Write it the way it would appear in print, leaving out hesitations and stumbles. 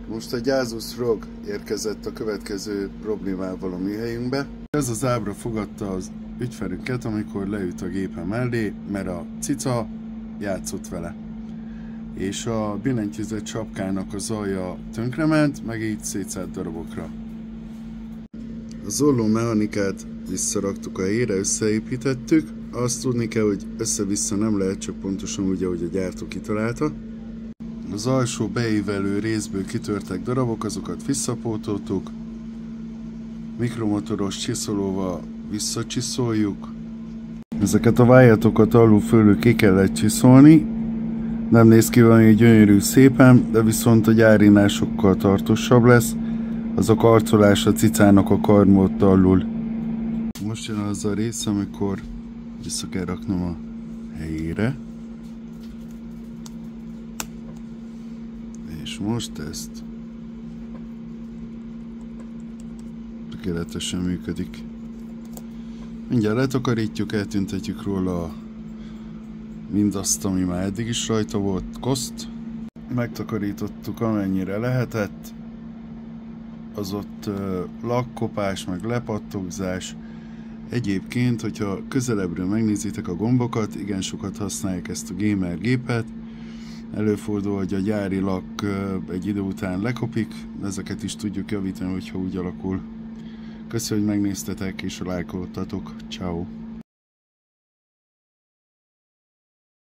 Most a Asus ROG érkezett a következő problémával a műhelyünkbe. Ez az ábra fogadta az ügyfelünket, amikor leült a gépe mellé, mert a cica játszott vele. És a billentyűzet sapkának az alja tönkrement, meg így szétszállt darabokra. A zolló mechanikát visszaraktuk a helyére, összeépítettük. Azt tudni kell, hogy össze-vissza nem lehet, csak pontosan úgy, ahogy a gyártó kitalálta. Az alsó beívelő részből kitörtek darabok, azokat visszapótoltuk. Mikromotoros csiszolóval visszacsiszoljuk. Ezeket a vájatokat alul-fölül ki kellett csiszolni. Nem néz ki valami gyönyörű szépen, de viszont a gyárinál sokkal tartósabb lesz. Az a karcolás a cicának a karmot alul. Most jön az a rész, amikor vissza kell raknom a helyére. És most ezt tökéletesen működik. Mindjárt letakarítjuk, eltüntetjük róla mindazt, ami már eddig is rajta volt, koszt. Megtakarítottuk amennyire lehetett. Az ott lakkopás, meg lepattogzás. Egyébként, hogyha közelebbről megnézitek a gombokat, igen sokat használják ezt a gamer gépet. Előfordul, hogy a gyári lakk egy idő után lekopik, ezeket is tudjuk javítani, hogyha úgy alakul. Köszönöm, hogy megnéztetek és lájkoltatok. Ciao.